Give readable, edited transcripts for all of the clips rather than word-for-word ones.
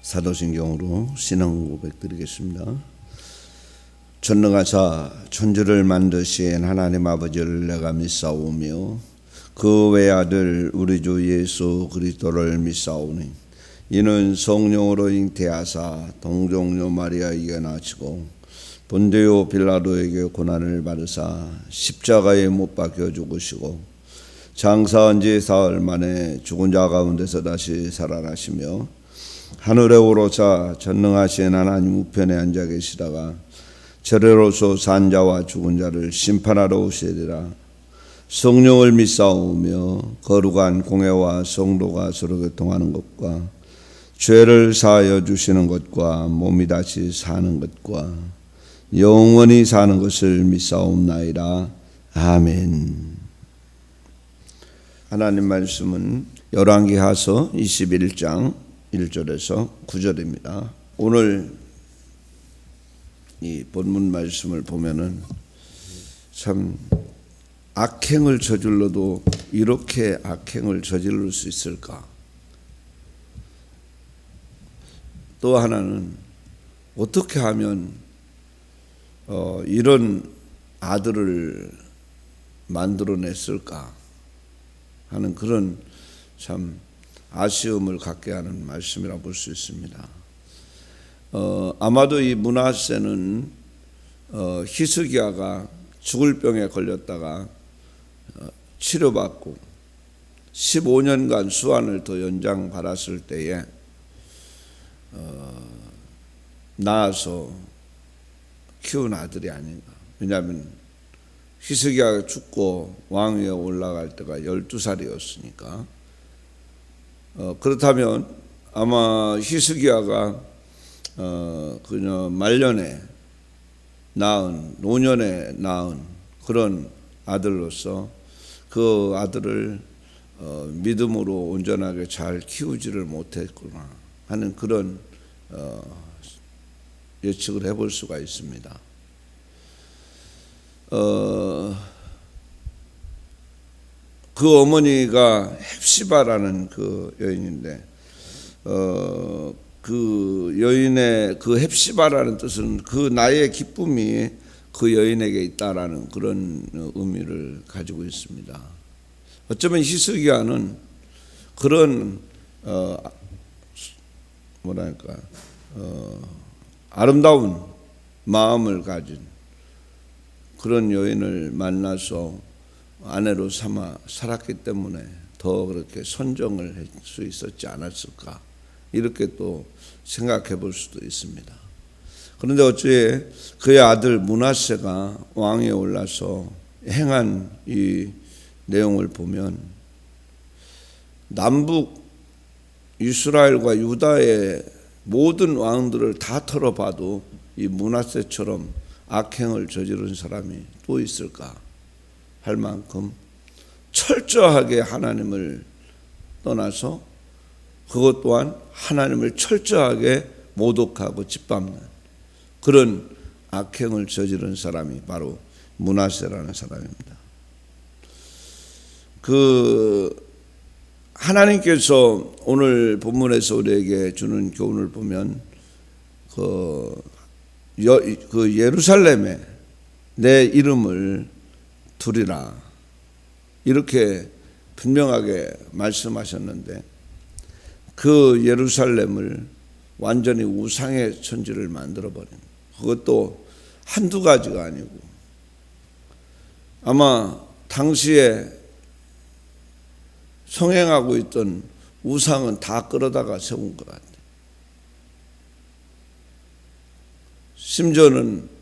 사도신경으로 신앙 고백드리겠습니다. 전능하사 천지를 만드신 하나님 아버지를 내가 믿사오며 그 외아들 우리 주 예수 그리스도를 믿사오니 이는 성령으로 잉태하사 동정녀 마리아에게 나시고 본디오 빌라도에게 고난을 받으사 십자가에 못 박혀 죽으시고 장사한 지 사흘 만에 죽은 자 가운데서 다시 살아나시며 하늘에 오르사 전능하신 하나님 우편에 앉아 계시다가 저래로서 산 자와 죽은 자를 심판하러 오시리라. 성령을 믿사오며 거룩한 공회와 성도가 서로 교통하는 것과 죄를 사하여 주시는 것과 몸이 다시 사는 것과 영원히 사는 것을 믿사옵나이다. 아멘. 하나님 말씀은 열왕기하서 21장 1절에서 9절입니다. 오늘 이 본문 말씀을 보면은 참 악행을 저질러도 이렇게 악행을 저지를 수 있을까? 또 하나는 어떻게 하면 이런 아들을 만들어냈을까 하는 그런 참 아쉬움을 갖게 하는 말씀이라 볼 수 있습니다. 아마도 이 므낫세는 히스기야가 죽을 병에 걸렸다가 치료받고 15년간 수환을 더 연장받았을 때에 낳아서 키운 아들이 아닌가. 왜냐하면 히스기야가 죽고 왕위에 올라갈 때가 12살이었으니까 그렇다면 아마 히스기야가 그냥 말년에 낳은 노년에 낳은 그런 아들로서 그 아들을 믿음으로 온전하게 잘 키우지를 못했구나 하는 그런 예측을 해볼 수가 있습니다. 그 어머니가 헵시바라는 그 여인인데 그 여인의 그 헵시바라는 뜻은 그 나의 기쁨이 그 여인에게 있다라는 그런 의미를 가지고 있습니다. 어쩌면 히스기야는 그런 뭐랄까 아름다운 마음을 가진 그런 여인을 만나서 아내로 삼아 살았기 때문에 더 그렇게 선정을 할 수 있었지 않았을까 이렇게 또 생각해 볼 수도 있습니다. 그런데 어찌 그의 아들 므낫세가 왕위에 올라서 행한 이 내용을 보면 남북 이스라엘과 유다의 모든 왕들을 다 털어봐도 이 므낫세처럼 악행을 저지른 사람이 또 있을까 할 만큼 철저하게 하나님을 떠나서 그것 또한 하나님을 철저하게 모독하고 짓밟는 그런 악행을 저지른 사람이 바로 므낫세라는 사람입니다. 그 하나님께서 오늘 본문에서 우리에게 주는 교훈을 보면 그 예루살렘에 내 이름을 두리라 이렇게 분명하게 말씀하셨는데 그 예루살렘을 완전히 우상의 천지를 만들어버린 그것도 한두 가지가 아니고 아마 당시에 성행하고 있던 우상은 다 끌어다가 세운 것 같아요. 심지어는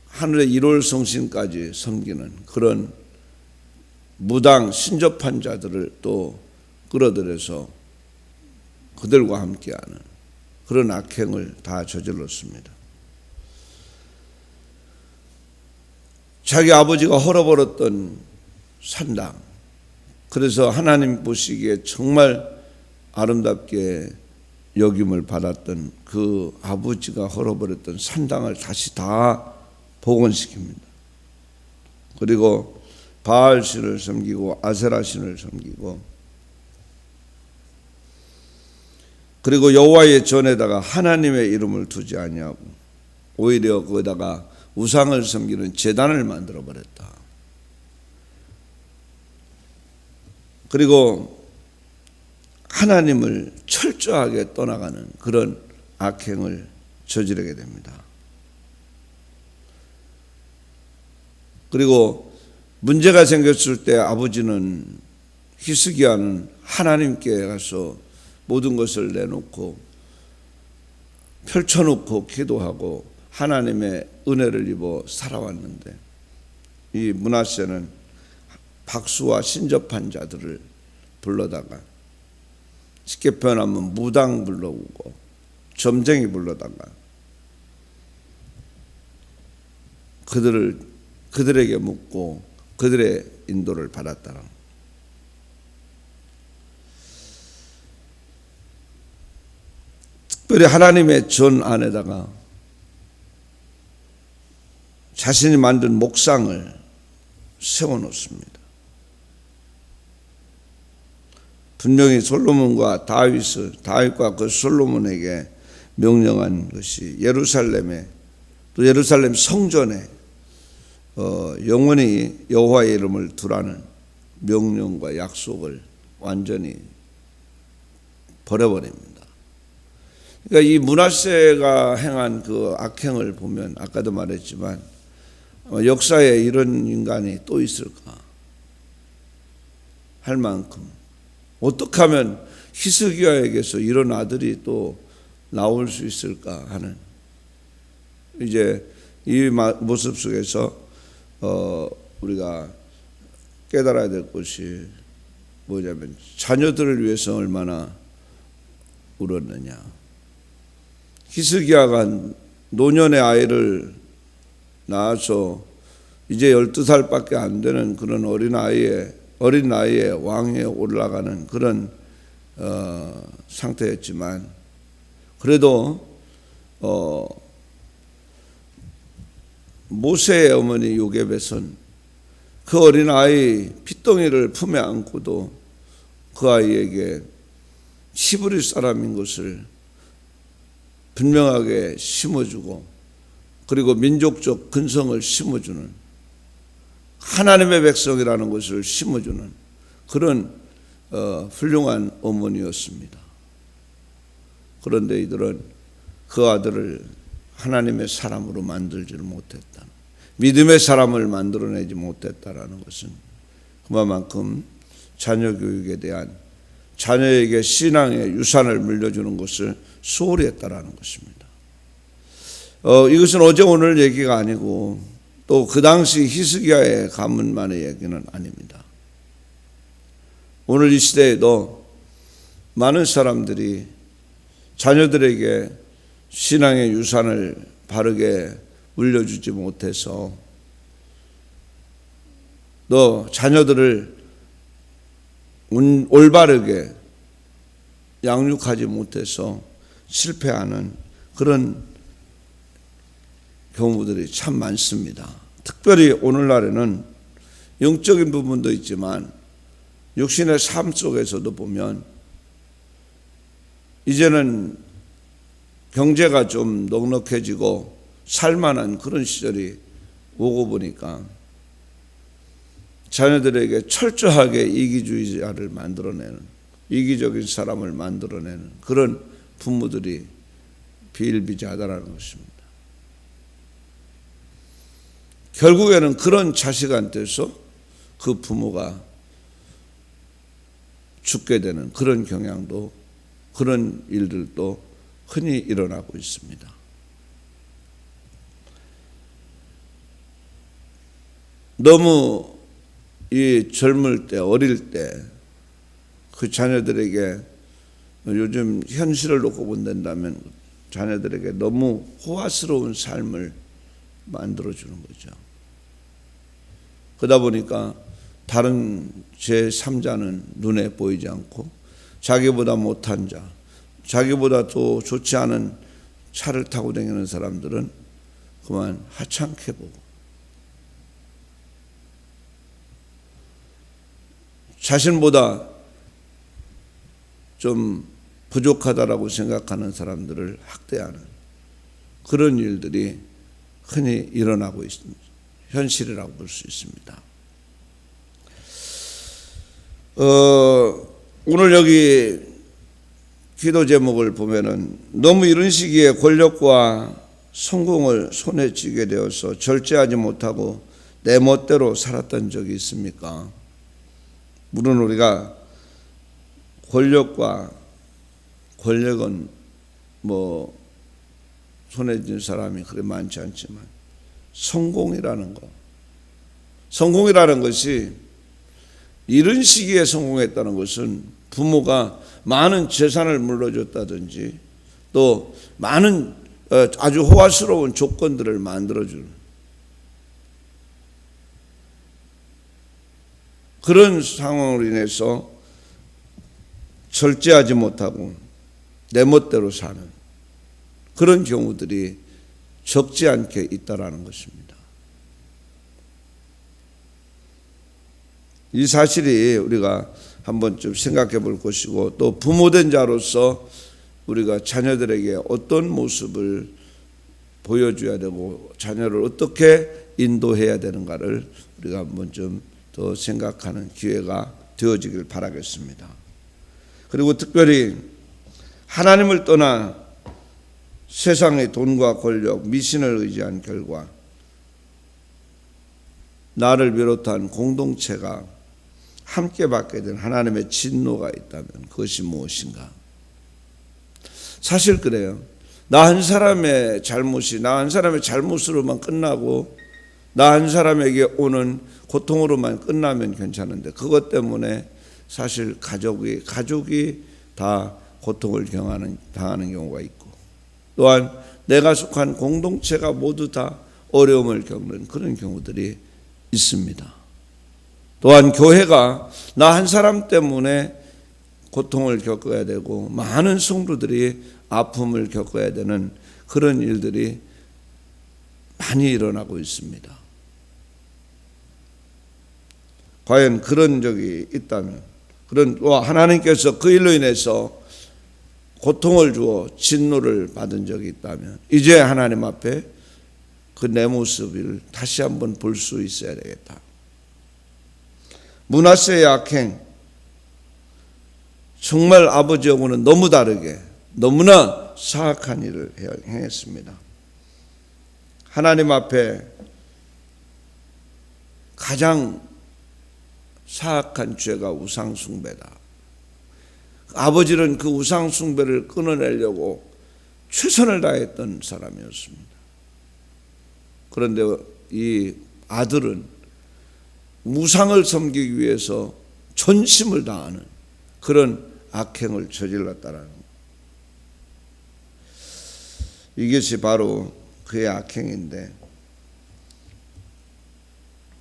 하늘의 일월성신까지 섬기는 그런 무당 신접한 자들을 또 끌어들여서 그들과 함께하는 그런 악행을 다 저질렀습니다. 자기 아버지가 헐어버렸던 산당, 그래서 하나님 보시기에 정말 아름답게 여김을 받았던 그 아버지가 헐어버렸던 산당을 다시 다 복원시킵니다. 그리고 바알신을 섬기고 아세라신을 섬기고 그리고 여호와의 전에다가 하나님의 이름을 두지 아니하고 오히려 거기다가 우상을 섬기는 제단을 만들어 버렸다. 그리고 하나님을 철저하게 떠나가는 그런 악행을 저지르게 됩니다. 그리고 문제가 생겼을 때 아버지는 히스기야는 하나님께 가서 모든 것을 내놓고 펼쳐놓고 기도하고 하나님의 은혜를 입어 살아왔는데, 이 므낫세는 박수와 신접한 자들을 불러다가, 쉽게 표현하면 무당 불러오고 점쟁이 불러다가 그들에게 묻고 그들의 인도를 받았다는 거예요. 특별히 하나님의 전 안에다가 자신이 만든 목상을 세워놓습니다. 분명히 솔로몬과 다윗과 그 솔로몬에게 명령한 것이 예루살렘에, 또 예루살렘 성전에 영원히 여호와의 이름을 두라는 명령과 약속을 완전히 버려버립니다. 그러니까 이 므낫세가 행한 그 악행을 보면 아까도 말했지만 역사에 이런 인간이 또 있을까 할 만큼, 어떻게 하면 히스기야에게서 이런 아들이 또 나올 수 있을까 하는, 이제 이 모습 속에서 우리가 깨달아야 될 것이 뭐냐면, 자녀들을 위해서 얼마나 울었느냐. 히스기야가 노년의 아이를 낳아서 이제 12살밖에 안 되는 그런 어린 나이에 왕위에 올라가는 그런 상태였지만, 그래도 모세의 어머니 요게벳은 그 어린 아이 핏덩이를 품에 안고도 그 아이에게 히브리 사람인 것을 분명하게 심어주고, 그리고 민족적 근성을 심어주는, 하나님의 백성이라는 것을 심어주는 그런 훌륭한 어머니였습니다. 그런데 이들은 그 아들을 하나님의 사람으로 만들지를 못했다, 믿음의 사람을 만들어내지 못했다라는 것은 그만큼 자녀 교육에 대한, 자녀에게 신앙의 유산을 물려주는 것을 소홀히 했다라는 것입니다. 이것은 어제 오늘 얘기가 아니고 또 그 당시 히스기야의 가문만의 얘기는 아닙니다. 오늘 이 시대에도 많은 사람들이 자녀들에게 신앙의 유산을 바르게 물려주지 못해서, 또 자녀들을 올바르게 양육하지 못해서 실패하는 그런 경우들이 참 많습니다. 특별히 오늘날에는 영적인 부분도 있지만 육신의 삶 속에서도 보면, 이제는 경제가 좀 넉넉해지고 살만한 그런 시절이 오고 보니까 자녀들에게 철저하게 이기주의자를 만들어내는, 이기적인 사람을 만들어내는 그런 부모들이 비일비재하다라는 것입니다. 결국에는 그런 자식한테서 그 부모가 죽게 되는 그런 경향도, 그런 일들도 흔히 일어나고 있습니다. 너무 이 젊을 때, 어릴 때 그 자녀들에게, 요즘 현실을 놓고 본다면 자녀들에게 너무 호화스러운 삶을 만들어주는 거죠. 그러다 보니까 다른 제3자는 눈에 보이지 않고, 자기보다 못한 자, 자기보다 더 좋지 않은 차를 타고 다니는 사람들은 그만 하찮게 보고, 자신보다 좀 부족하다라고 생각하는 사람들을 학대하는 그런 일들이 흔히 일어나고 있습니다. 현실이라고 볼 수 있습니다. 오늘 여기 기도 제목을 보면은 너무 이런 시기에 권력과 성공을 손에 쥐게 되어서 절제하지 못하고 내 멋대로 살았던 적이 있습니까? 물론 우리가 권력은 뭐 손에 쥔 사람이 그리 많지 않지만 성공이라는 것이 이런 시기에 성공했다는 것은 부모가 많은 재산을 물려줬다든지 또 많은 아주 호화스러운 조건들을 만들어주는 그런 상황으로 인해서 절제하지 못하고 내 멋대로 사는 그런 경우들이 적지 않게 있다라는 것입니다. 이 사실이 우리가 한번 좀 생각해 볼 것이고 또 부모된 자로서 우리가 자녀들에게 어떤 모습을 보여줘야 되고 자녀를 어떻게 인도해야 되는가를 우리가 한번 좀 더 생각하는 기회가 되어지길 바라겠습니다. 그리고 특별히 하나님을 떠나 세상의 돈과 권력, 미신을 의지한 결과 나를 비롯한 공동체가 함께 받게 된 하나님의 진노가 있다면 그것이 무엇인가? 사실 그래요. 나 한 사람의 잘못이 나 한 사람의 잘못으로만 끝나고 나 한 사람에게 오는 고통으로만 끝나면 괜찮은데 그것 때문에 사실 가족이 다 고통을 당하는 경우가 있고 또한 내가 속한 공동체가 모두 다 어려움을 겪는 그런 경우들이 있습니다. 또한 교회가 나 한 사람 때문에 고통을 겪어야 되고 많은 성도들이 아픔을 겪어야 되는 그런 일들이 많이 일어나고 있습니다. 과연 그런 적이 있다면 하나님께서 그 일로 인해서 고통을 주어 진노를 받은 적이 있다면 이제 하나님 앞에 그 내 모습을 다시 한번 볼 수 있어야 되겠다. 므낫세의 악행 정말 아버지하고는 너무 다르게 너무나 사악한 일을 행했습니다. 하나님 앞에 가장 사악한 죄가 우상숭배다. 아버지는 그 우상숭배를 끊어내려고 최선을 다했던 사람이었습니다. 그런데 이 아들은 우상을 섬기기 위해서 전심을 다하는 그런 악행을 저질렀다라는 것. 이것이 바로 그의 악행인데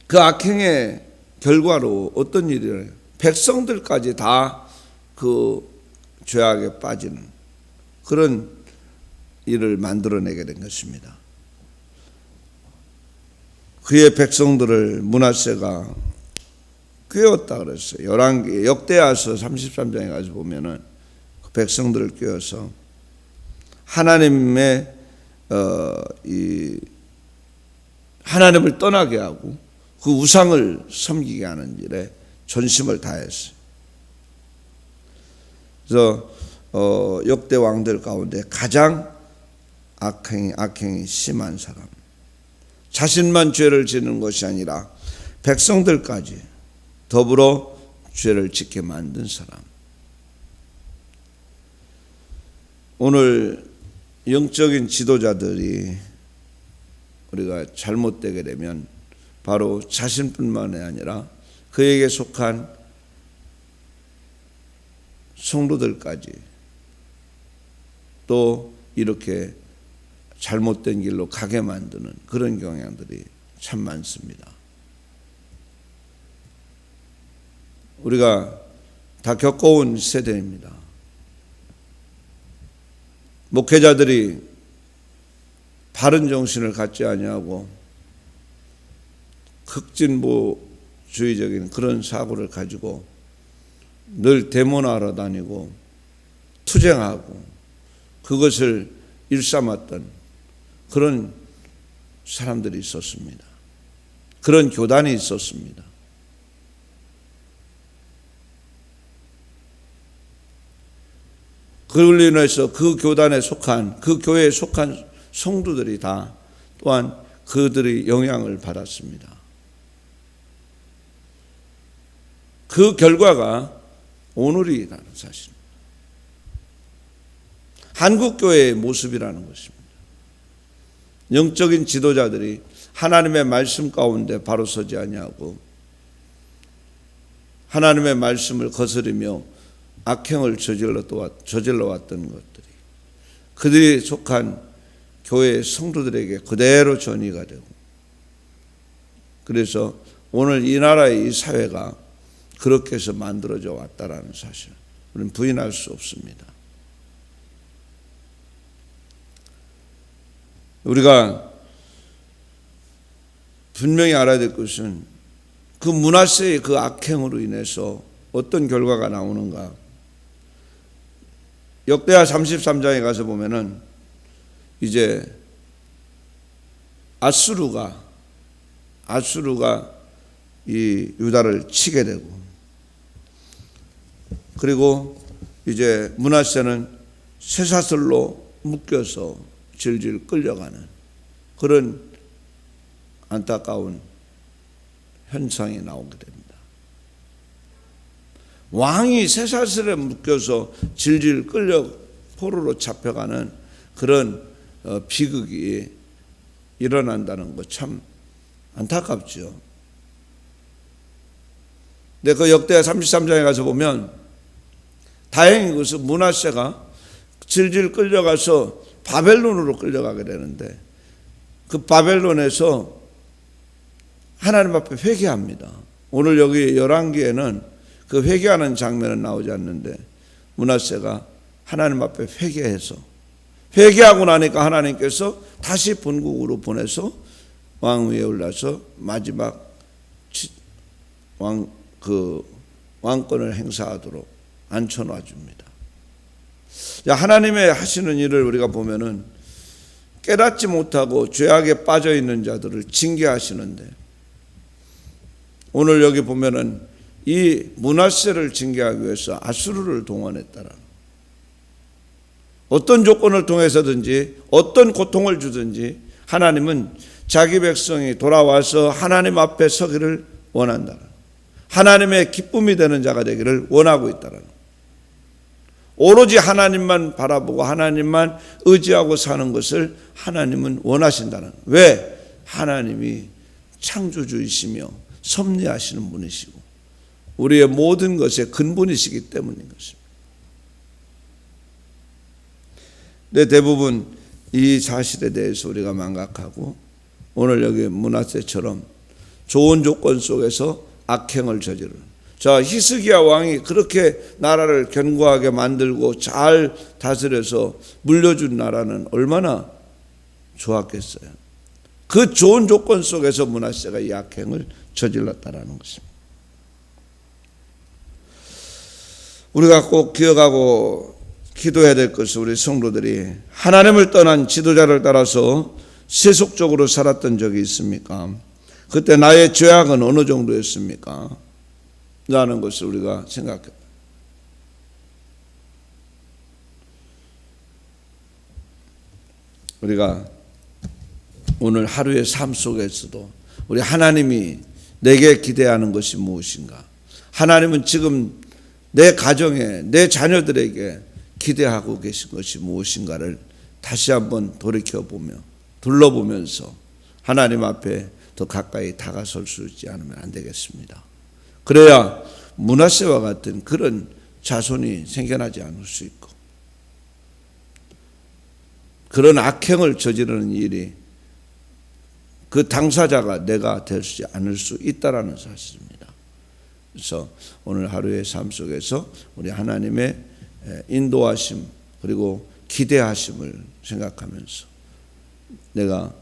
그 악행의 결과로 어떤 일이 일어나요? 백성들까지 다 그 죄악에 빠지는 그런 일을 만들어내게 된 것입니다. 그의 백성들을 므낫세가 꾀었다 그랬어요. 역대하서 33장에 가서 보면은 그 백성들을 꾀어서 하나님의 하나님을 떠나게 하고 그 우상을 섬기게 하는 일에 전심을 다했어요. 그래서 역대 왕들 가운데 가장 악행이 심한 사람, 자신만 죄를 지는 것이 아니라 백성들까지 더불어 죄를 짓게 만든 사람. 오늘 영적인 지도자들이 우리가 잘못되게 되면 바로 자신뿐만이 아니라 그에게 속한 성도들까지 또 이렇게 잘못된 길로 가게 만드는 그런 경향들이 참 많습니다. 우리가 다 겪어온 세대입니다. 목회자들이 바른 정신을 갖지 아니하고 극진보주의적인 그런 사고를 가지고 늘 데모하러 다니고 투쟁하고 그것을 일삼았던 그런 사람들이 있었습니다. 그런 교단이 있었습니다. 그걸로 인해서 그 교단에 속한, 그 교회에 속한 성도들이 다 또한 그들의 영향을 받았습니다. 그 결과가 오늘이라는 사실입니다. 한국교회의 모습이라는 것입니다. 영적인 지도자들이 하나님의 말씀 가운데 바로 서지 아니하고 하나님의 말씀을 거스르며 악행을 저질러 왔던 것들이 그들이 속한 교회의 성도들에게 그대로 전이가 되고, 그래서 오늘 이 나라의 이 사회가 그렇게 해서 만들어져 왔다라는 사실, 우리는 부인할 수 없습니다. 우리가 분명히 알아야 될 것은 그 므낫세의 그 악행으로 인해서 어떤 결과가 나오는가. 역대하 33장에 가서 보면은 이제 아수르가 이 유다를 치게 되고, 그리고 이제 므낫세는 쇠사슬로 묶여서 질질 끌려가는 그런 안타까운 현상이 나오게 됩니다. 왕이 쇠사슬에 묶여서 질질 끌려 포로로 잡혀가는 그런 비극이 일어난다는 것 참 안타깝죠. 근데 그 역대하 33장에 가서 보면 다행히 그것은 므낫세가 질질 끌려가서 바벨론으로 끌려가게 되는데, 그 바벨론에서 하나님 앞에 회개합니다. 오늘 여기 열왕기에는 그 회개하는 장면은 나오지 않는데 므낫세가 하나님 앞에 회개하고 나니까 하나님께서 다시 본국으로 보내서 왕위에 올라서 마지막 왕권을 행사하도록 앉혀놔 줍니다. 하나님의 하시는 일을 우리가 보면은 깨닫지 못하고 죄악에 빠져 있는 자들을 징계하시는데, 오늘 여기 보면은 이 므낫세를 징계하기 위해서 아수르를 동원했다라. 어떤 조건을 통해서든지 어떤 고통을 주든지 하나님은 자기 백성이 돌아와서 하나님 앞에 서기를 원한다. 하나님의 기쁨이 되는 자가 되기를 원하고 있다라는. 오로지 하나님만 바라보고 하나님만 의지하고 사는 것을 하나님은 원하신다는. 왜? 하나님이 창조주이시며 섭리하시는 분이시고 우리의 모든 것의 근본이시기 때문인 것입니다. 근데 대부분 이 사실에 대해서 우리가 망각하고 오늘 여기 므낫세처럼 좋은 조건 속에서 악행을 저지르는, 자, 히스기야 왕이 그렇게 나라를 견고하게 만들고 잘 다스려서 물려준 나라는 얼마나 좋았겠어요. 그 좋은 조건 속에서 므낫세가 이 악행을 저질렀다라는 것입니다. 우리가 꼭 기억하고 기도해야 될 것은 우리 성도들이 하나님을 떠난 지도자를 따라서 세속적으로 살았던 적이 있습니까? 그때 나의 죄악은 어느 정도였습니까? 라는 것을 우리가 생각해요. 우리가 오늘 하루의 삶 속에서도 우리 하나님이 내게 기대하는 것이 무엇인가? 하나님은 지금 내 가정에, 내 자녀들에게 기대하고 계신 것이 무엇인가를 다시 한번 돌이켜보며 둘러보면서 하나님 앞에 더 가까이 다가설 수 있지 않으면 안 되겠습니다. 그래야 므낫세와 같은 그런 자손이 생겨나지 않을 수 있고 그런 악행을 저지르는 일이 그 당사자가 내가 되지 않을 수 있다라는 사실입니다. 그래서 오늘 하루의 삶 속에서 우리 하나님의 인도하심 그리고 기대하심을 생각하면서 내가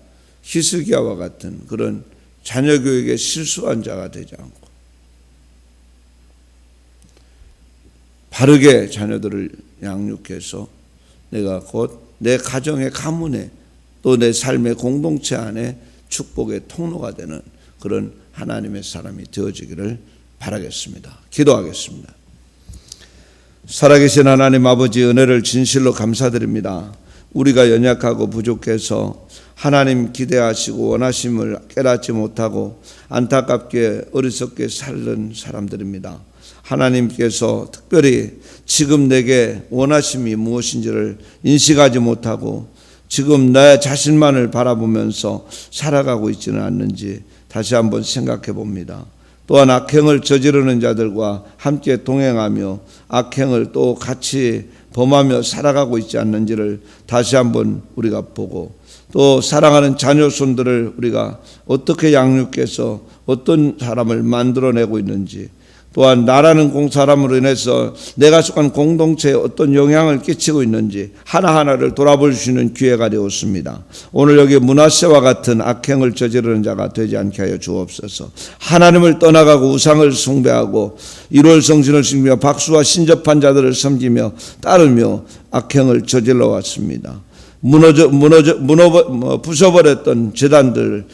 히스기야와 같은 그런 자녀 교육에 실수한 자가 되지 않고 바르게 자녀들을 양육해서 내가 곧 내 가정의 가문에 또 내 삶의 공동체 안에 축복의 통로가 되는 그런 하나님의 사람이 되어지기를 바라겠습니다. 기도하겠습니다. 살아계신 하나님 아버지, 은혜를 진실로 감사드립니다. 우리가 연약하고 부족해서 하나님 기대하시고 원하심을 깨닫지 못하고 안타깝게 어리석게 살던 사람들입니다. 하나님께서 특별히 지금 내게 원하심이 무엇인지를 인식하지 못하고 지금 내 자신만을 바라보면서 살아가고 있지는 않는지 다시 한번 생각해 봅니다. 또한 악행을 저지르는 자들과 함께 동행하며 악행을 또 같이 범하며 살아가고 있지 않는지를 다시 한번 우리가 보고, 또 사랑하는 자녀손들을 우리가 어떻게 양육해서 어떤 사람을 만들어내고 있는지, 또한 나라는 사람으로 인해서 내가 속한 공동체에 어떤 영향을 끼치고 있는지 하나하나를 돌아볼 수 있는 기회가 되었습니다. 오늘 여기 므낫세와 같은 악행을 저지르는 자가 되지 않게 하여 주옵소서. 하나님을 떠나가고 우상을 숭배하고 일월성신을 섬기며 박수와 신접한 자들을 섬기며 따르며 악행을 저질러 왔습니다. 부숴버렸던 제단들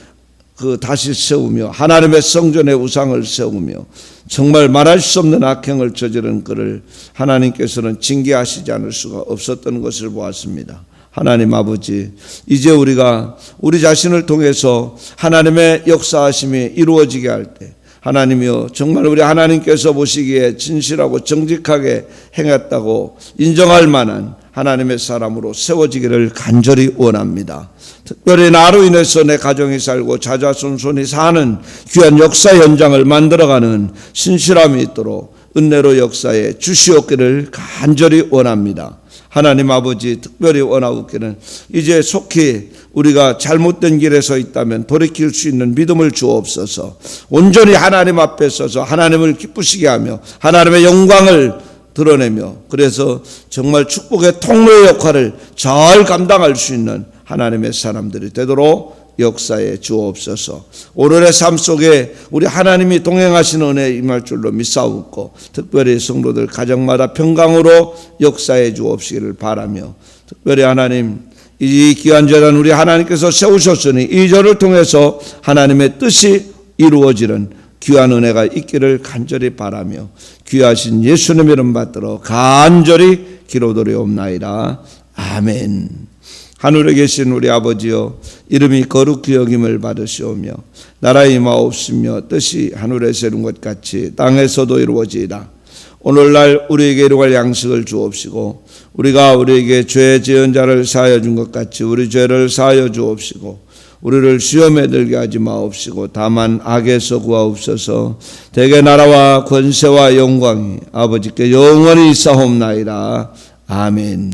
다시 세우며 하나님의 성전에 우상을 세우며 정말 말할 수 없는 악행을 저지른 그를 하나님께서는 징계하시지 않을 수가 없었던 것을 보았습니다. 하나님 아버지, 이제 우리가 우리 자신을 통해서 하나님의 역사하심이 이루어지게 할 때 하나님이여, 정말 우리 하나님께서 보시기에 진실하고 정직하게 행했다고 인정할 만한 하나님의 사람으로 세워지기를 간절히 원합니다. 특별히 나로 인해서 내 가정이 살고 자자손손이 사는 귀한 역사 현장을 만들어가는 신실함이 있도록 은혜로 역사에 주시옵기를 간절히 원합니다. 하나님 아버지, 특별히 원하옵기는 이제 속히 우리가 잘못된 길에 서 있다면 돌이킬 수 있는 믿음을 주옵소서. 온전히 하나님 앞에 서서 하나님을 기쁘시게 하며 하나님의 영광을 드러내며, 그래서 정말 축복의 통로의 역할을 잘 감당할 수 있는 하나님의 사람들이 되도록 역사에 주옵소서. 오늘의 삶 속에 우리 하나님이 동행하시는 은혜에 임할 줄로 믿사옵고, 특별히 성도들 가정마다 평강으로 역사에 주옵시기를 바라며, 특별히 하나님, 이 귀한 재단 우리 하나님께서 세우셨으니 이 절을 통해서 하나님의 뜻이 이루어지는 귀한 은혜가 있기를 간절히 바라며, 귀하신 예수님의 이름 받들어 간절히 기도드리옵나이다. 아멘. 하늘에 계신 우리 아버지여, 이름이 거룩히 여김을 받으시오며 나라에 임하옵시며 뜻이 하늘에서 이룬 것 같이 땅에서도 이루어지이다. 오늘날 우리에게 일용할 양식을 주옵시고, 우리가 우리에게 죄 지은 자를 사하여 준 것 같이 우리 죄를 사하여 주옵시고, 우리를 시험에 들게 하지 마옵시고 다만 악에서 구하옵소서. 대개 나라와 권세와 영광이 아버지께 영원히 있사옵나이다. 아멘.